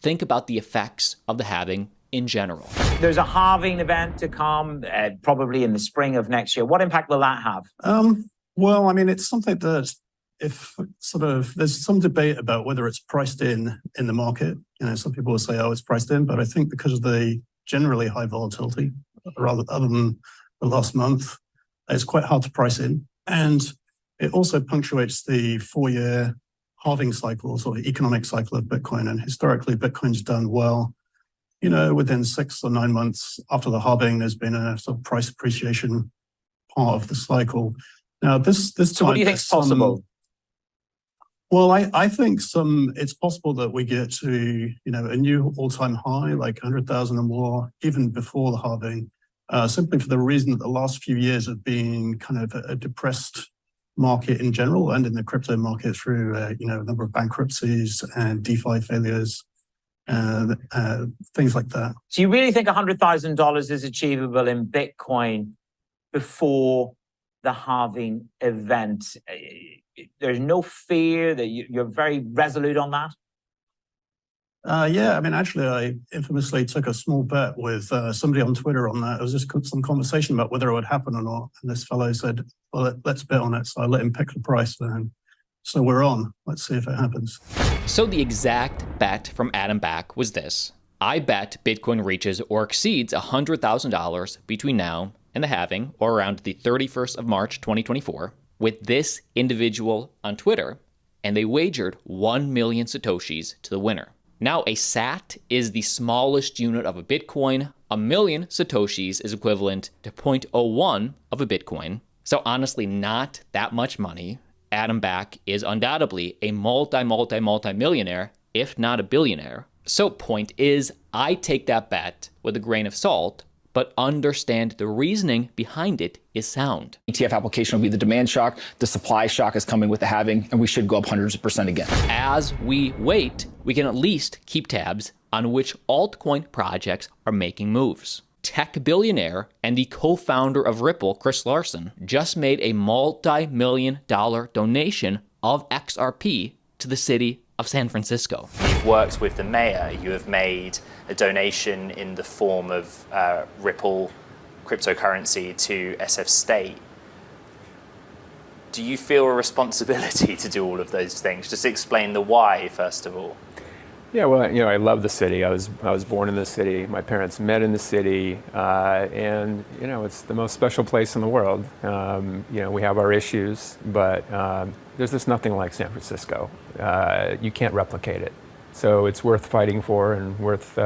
think about the effects of the halving in general. There's a halving event to come, probably in the spring of next year. What impact will that have? Well, I mean, it's something that there's some debate about whether it's priced in the market. Some people will say, oh, it's priced in, but I think because of the generally high volatility, other than the last month, it's quite hard to price in. And it also punctuates the 4-year halving cycle, or economic cycle of Bitcoin. And historically, Bitcoin's done well. Within 6 or 9 months after the halving, there's been a sort of price appreciation part of the cycle. Now, this time, so what do you think is possible? Well, I think it's possible that we get to a new all-time high, like 100,000 or more, even before the halving, simply for the reason that the last few years have been kind of a depressed market in general, and in the crypto market through a number of bankruptcies and DeFi failures. Things like that. Do you really think $100,000 is achievable in Bitcoin before the halving event? There's no fear that you're very resolute on that? Yeah, I mean, actually, I infamously took a small bet with somebody on Twitter on that. It was just some conversation about whether it would happen or not. And this fellow said, well, let's bet on it. So I let him pick the price then. So we're on. Let's see if it happens. So the exact bet from Adam Back was this. I bet Bitcoin reaches or exceeds $100,000 between now and the halving, or around the 31st of March, 2024, with this individual on Twitter, and they wagered 1 million Satoshis to the winner. Now, a sat is the smallest unit of a Bitcoin. 1 million Satoshis is equivalent to 0.01 of a Bitcoin. So honestly, not that much money. Adam Back is undoubtedly a multi-millionaire, if not a billionaire. So point is, I take that bet with a grain of salt, but understand the reasoning behind it is sound. ETF application will be the demand shock. The supply shock is coming with the halving, and we should go up hundreds of percent again. As we wait, we can at least keep tabs on which altcoin projects are making moves. Tech billionaire and the co-founder of Ripple, Chris Larsen, just made a multi-million-dollar donation of XRP to the city of San Francisco. You've worked with the mayor. You have made a donation in the form of Ripple cryptocurrency to SF State. Do you feel a responsibility to do all of those things? Just explain the why, first of all. Yeah, well, I love the city. I was born in the city. My parents met in the city, and it's the most special place in the world. We have our issues, but there's just nothing like San Francisco. You can't replicate it, so it's worth fighting for and worth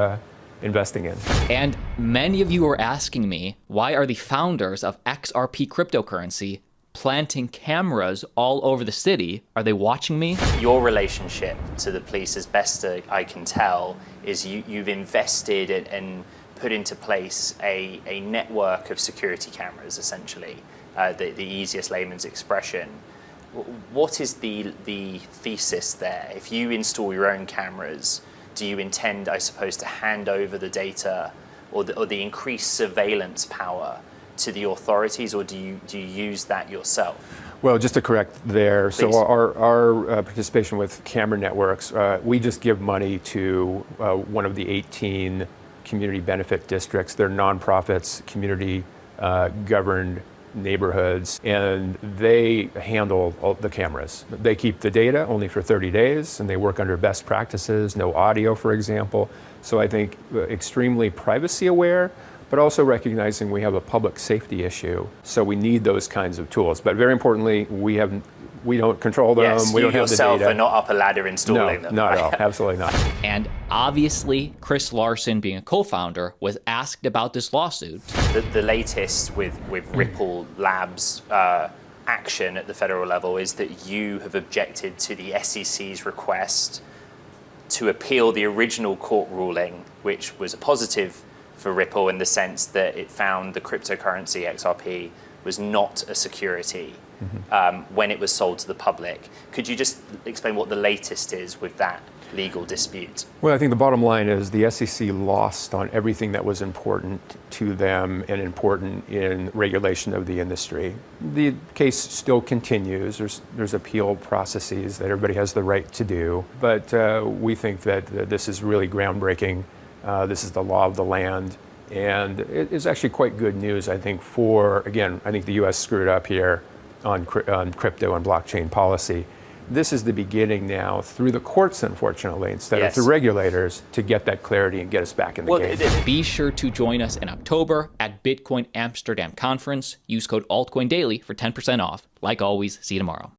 investing in. And many of you are asking me, why are the founders of XRP cryptocurrency planting cameras all over the city? Are they watching me? Your relationship to the police, as best I can tell, is you've invested and put into place a network of security cameras, essentially, the easiest layman's expression. What is the thesis there? If you install your own cameras, do you intend, I suppose, to hand over the data or the increased surveillance power to the authorities, or do you use that yourself? Well, just to correct there, Please. so our participation with camera networks, we just give money to one of the 18 community benefit districts. They're nonprofits, community governed neighborhoods, and they handle all the cameras. They keep the data only for 30 days, and they work under best practices, no audio, for example. So I think extremely privacy aware, but also recognizing we have a public safety issue, so we need those kinds of tools. But very importantly, we don't control them. Yes, we don't have the data. yourself are not up a ladder installing them. No, not at all. Absolutely not. And obviously, Chris Larsen, being a co-founder, was asked about this lawsuit. The latest with Ripple Labs action at the federal level is that you have objected to the SEC's request to appeal the original court ruling, which was a positive for Ripple in the sense that it found the cryptocurrency XRP was not a security when it was sold to the public. Could you just explain what the latest is with that legal dispute? Well, I think the bottom line is the SEC lost on everything that was important to them and important in regulation of the industry. The case still continues. There's appeal processes that everybody has the right to do, but we think that this is really groundbreaking. This is the law of the land, and it is actually quite good news, I think, I think the U.S. screwed up here on crypto and blockchain policy. This is the beginning now, through the courts, unfortunately, instead of through regulators, to get that clarity and get us back in the game. Be sure to join us in October at Bitcoin Amsterdam Conference. Use code ALTCOINDAILY for 10% off. Like always, see you tomorrow.